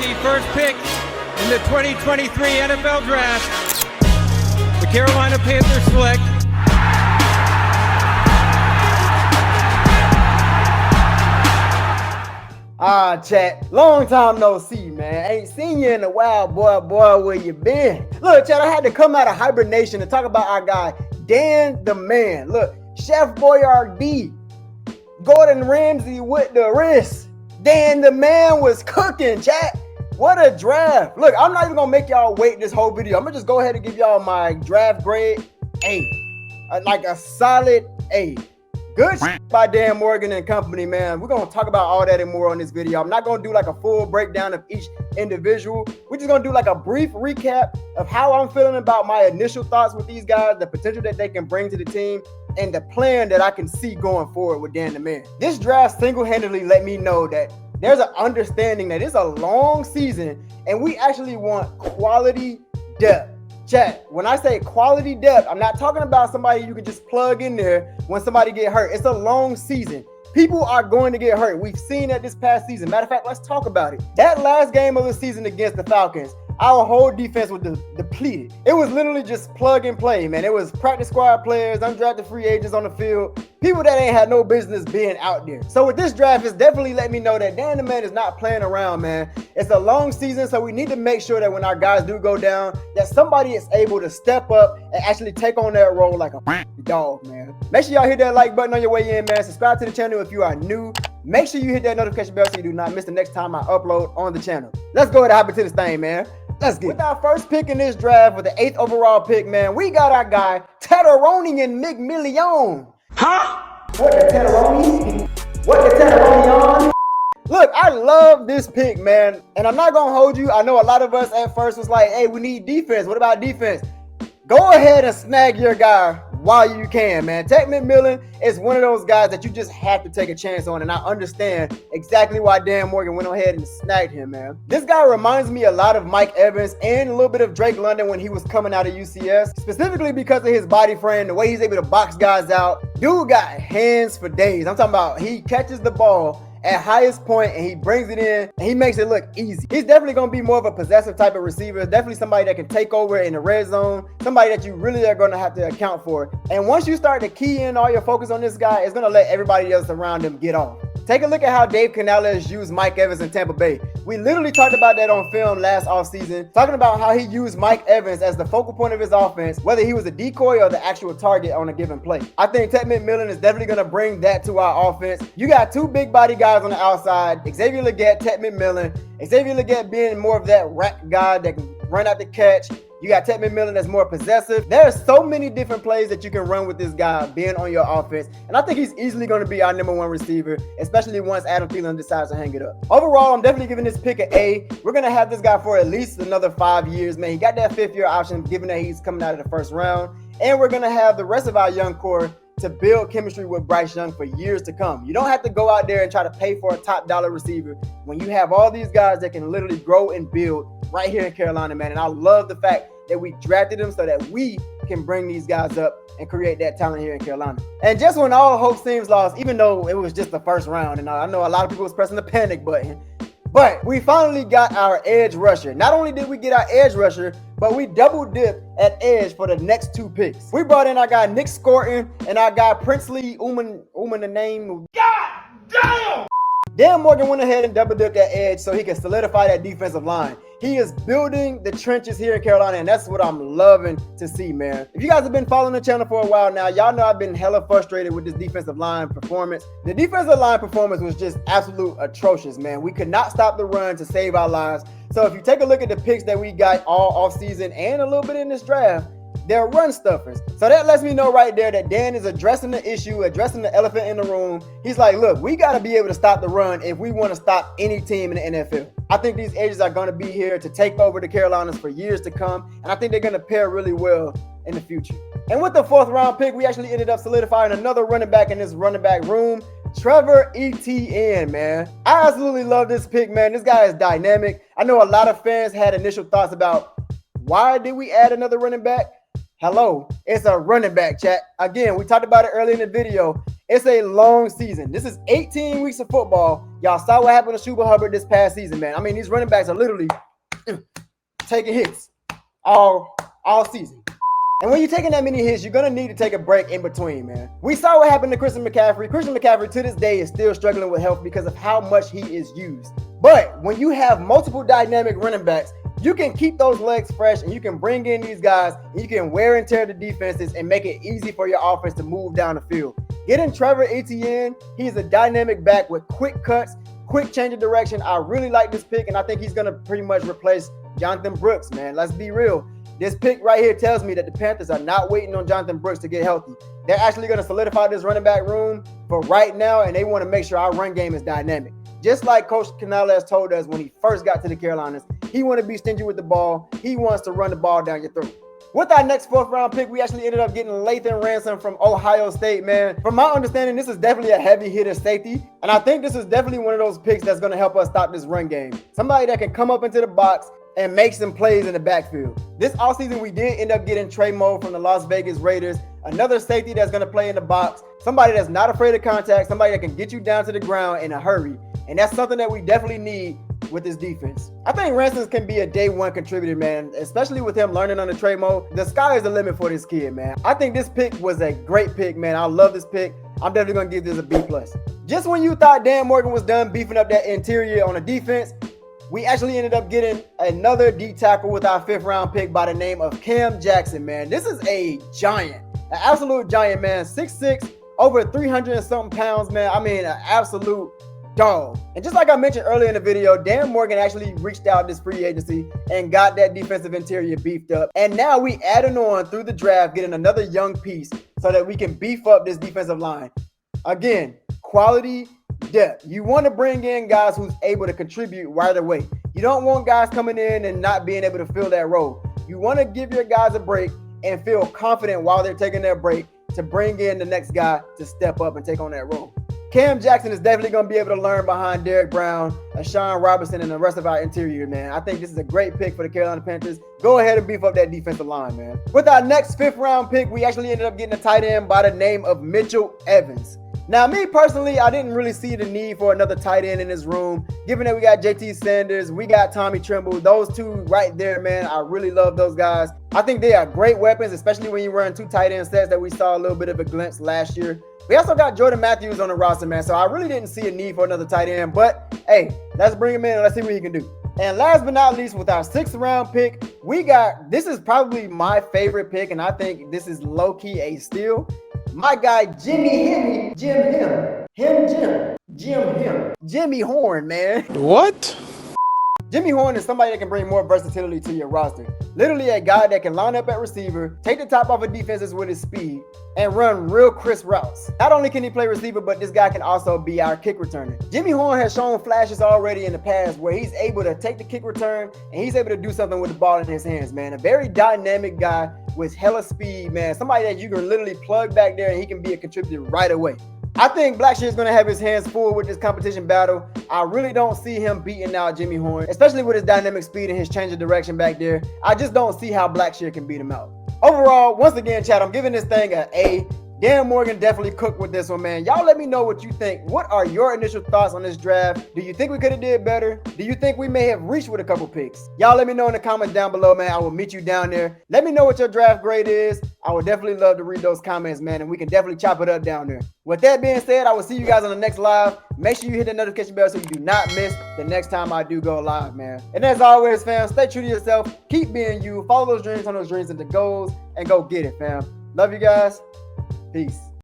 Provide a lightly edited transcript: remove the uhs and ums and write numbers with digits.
the first pick in the 2023 NFL Draft, the Carolina Panthers select chat. Long time no see, man. Ain't seen you in a while, boy. Where you been? Look, chat, I had to come out of hibernation to talk about our guy, Dan the Man. Look, Chef Boyardee, Gordon Ramsay with the wrist. Dan the Man was cooking, chat. What a draft. Look, I'm not even going to make y'all wait this whole video. I'm going to just go ahead and give y'all my draft grade A. Like a solid A. Good by Dan Morgan and company, man. We're going to talk about all that and more on this video. I'm not going to do like a full breakdown of each individual. We're just going to do like a brief recap of how I'm feeling about my initial thoughts with these guys, the potential that they can bring to the team, and the plan that I can see going forward with Dan the Man. This draft single-handedly let me know that there's an understanding that it's a long season and we actually want quality depth. Chat, when I say quality depth, I'm not talking about somebody you can just plug in there when somebody get hurt. It's a long season. People are going to get hurt. We've seen that this past season. Matter of fact, let's talk about it. That last game of the season against the Falcons, our whole defense was depleted. It was literally just plug and play, man. It was practice squad players, undrafted free agents on the field, people that ain't had no business being out there. So with this draft, it's definitely let me know that Dan the Man is not playing around, man. It's a long season, so we need to make sure that when our guys do go down, that somebody is able to step up and actually take on that role like a dog, man. Make sure y'all hit that like button on your way in, man. Subscribe to the channel if you are new. Make sure you hit that notification bell so you do not miss the next time I upload on the channel. Let's go ahead and hop into this thing, man. Let's get it. With our first pick in this draft, with the 8th overall pick, man, we got our guy, Tetteroni and McMillion. Huh? What the Tetteroni? What the Tetteroni? Look, I love this pick, man. And I'm not going to hold you. I know a lot of us at first was like, hey, we need defense. What about defense? Go ahead and snag your guy while you can, man. Ted McMillian is one of those guys that you just have to take a chance on, and I understand exactly why Dan Morgan went ahead and snagged him, man. This guy reminds me a lot of Mike Evans and a little bit of Drake London when he was coming out of UCS, specifically because of his body frame, the way he's able to box guys out. Dude got hands for days. I'm talking about he catches the ball at highest point and he brings it in and he makes it look easy. He's definitely going to be more of a possessive type of receiver. Definitely somebody that can take over in the red zone, somebody that you really are going to have to account for. And once you start to key in all your focus on this guy, it's going to let everybody else around him get off. Take a look at how Dave Canales used Mike Evans in Tampa Bay. We literally talked about that on film last offseason, talking about how he used Mike Evans as the focal point of his offense, whether he was a decoy or the actual target on a given play. I think Ted McMillian is definitely going to bring that to our offense. You got two big body guys on the outside, Xavier Legette, Ted McMillian. Xavier Legette being more of that rack guy that can run out the catch. You got Ted McMillian that's more possessive. There's so many different plays that you can run with this guy being on your offense. And I think he's easily going to be our #1 receiver, especially once Adam Thielen decides to hang it up. Overall, I'm definitely giving this pick an A. We're going to have this guy for at least another 5 years, man. He got that 5th-year option, given that he's coming out of the first round. And we're going to have the rest of our young core to build chemistry with Bryce Young for years to come. You don't have to go out there and try to pay for a top dollar receiver when you have all these guys that can literally grow and build right here in Carolina, man. And I love the fact that we drafted them so that we can bring these guys up and create that talent here in Carolina. And just when all hope seems lost, even though it was just the first round, and I know a lot of people was pressing the panic button, but we finally got our edge rusher. Not only did we get our edge rusher, but we double dipped at edge for the next 2 picks. We brought in our guy Nick Scorton and our guy Princely Uman the name. God damn! Dan Morgan went ahead and double dipped at edge so he can solidify that defensive line. He is building the trenches here in Carolina, and that's what I'm loving to see, man. If you guys have been following the channel for a while now, y'all know I've been hella frustrated with this defensive line performance. The defensive line performance was just absolute atrocious, man. We could not stop the run to save our lives. So if you take a look at the picks that we got all offseason and a little bit in this draft, they're run stuffers. So that lets me know right there that Dan is addressing the issue, addressing the elephant in the room. He's like, look, we got to be able to stop the run if we want to stop any team in the NFL. I think these edges are going to be here to take over the Carolinas for years to come, and I think they're going to pair really well in the future. And with the 4th round pick, we actually ended up solidifying another running back in this running back room, Trevor Etienne, man. I absolutely love this pick, man. This guy is dynamic. I know a lot of fans had initial thoughts about why did we add another running back? Hello, it's a running back, chat. Again, we talked about it earlier in the video. It's a long season. This is 18 weeks of football. Y'all saw what happened to Chuba Hubbard this past season, man. I mean, these running backs are literally taking hits all season. And when you're taking that many hits, you're going to need to take a break in between, man. We saw what happened to Christian McCaffrey. Christian McCaffrey, to this day, is still struggling with health because of how much he is used. But when you have multiple dynamic running backs, you can keep those legs fresh and you can bring in these guys and you can wear and tear the defenses and make it easy for your offense to move down the field. Getting Trevor Etienne, he's a dynamic back with quick cuts, quick change of direction. I really like this pick, and I think he's going to pretty much replace Jonathan Brooks, man. Let's be real. This pick right here tells me that the Panthers are not waiting on Jonathan Brooks to get healthy. They're actually going to solidify this running back room for right now, and they want to make sure our run game is dynamic. Just like Coach Canales told us when he first got to the Carolinas, he wants to be stingy with the ball. He wants to run the ball down your throat. With our next 4th round pick, we actually ended up getting Lathan Ransom from Ohio State, man. From my understanding, this is definitely a heavy hitter safety, and I think this is definitely one of those picks that's going to help us stop this run game. Somebody that can come up into the box and make some plays in the backfield. This offseason, we did end up getting Trey Moe from the Las Vegas Raiders, another safety that's going to play in the box, somebody that's not afraid of contact, somebody that can get you down to the ground in a hurry. And that's something that we definitely need with this defense. I think Ransom can be a day one contributor, man, especially with him learning under Trey Moe. The sky is the limit for this kid, man. I think this pick was a great pick, man. I love this pick. I'm definitely going to give this a B+. Just when you thought Dan Morgan was done beefing up that interior on the defense, we actually ended up getting another D tackle with our 5th round pick by the name of Cam Jackson, man. This is a giant, an absolute giant, man. 6'6", over 300 and something pounds, man. I mean, an absolute dog. And just like I mentioned earlier in the video, Dan Morgan actually reached out this free agency and got that defensive interior beefed up. And now we adding on through the draft, getting another young piece so that we can beef up this defensive line. Again, quality, depth. You want to bring in guys who's able to contribute right away. You don't want guys coming in and not being able to fill that role. You want to give your guys a break and feel confident while they're taking their break to bring in the next guy to step up and take on that role. Cam Jackson is definitely going to be able to learn behind Derrick Brown, Sean Robinson, and the rest of our interior, man. I think this is a great pick for the Carolina Panthers. Go ahead and beef up that defensive line, man. With our next 5th round pick, we actually ended up getting a tight end by the name of Mitchell Evans. Now, me personally, I didn't really see the need for another tight end in this room. Given that we got JT Sanders, we got Tommy Tremble, those two right there, man. I really love those guys. I think they are great weapons, especially when you run 2 tight end sets that we saw a little bit of a glimpse last year. We also got Jordan Matthews on the roster, man, so I really didn't see a need for another tight end. But, hey, let's bring him in and let's see what he can do. And last but not least, with our 6th round pick, we got, this is probably my favorite pick, and I think this is low-key a steal. My guy, Jimmy Horn, man. What? Jimmy Horn is somebody that can bring more versatility to your roster. Literally a guy that can line up at receiver, take the top off of defenses with his speed, and run real crisp routes. Not only can he play receiver, but this guy can also be our kick returner. Jimmy Horn has shown flashes already in the past where he's able to take the kick return and he's able to do something with the ball in his hands, man. A very dynamic guy with hella speed, man. Somebody that you can literally plug back there and he can be a contributor right away. I think Blackshear is going to have his hands full with this competition battle. I really don't see him beating out Jimmy Horn, especially with his dynamic speed and his change of direction back there. I just don't see how Blackshear can beat him out. Overall, once again, Chad, I'm giving this thing an A. Dan Morgan definitely cooked with this one, man. Y'all let me know what you think. What are your initial thoughts on this draft? Do you think we could have did better? Do you think we may have reached with a couple picks? Y'all let me know in the comments down below, man. I will meet you down there. Let me know what your draft grade is. I would definitely love to read those comments, man, and we can definitely chop it up down there. With that being said, I will see you guys on the next live. Make sure you hit the notification bell so you do not miss the next time I do go live, man. And as always, fam, stay true to yourself. Keep being you. Follow those dreams, turn those dreams into goals, and go get it, fam. Love you guys. Peace.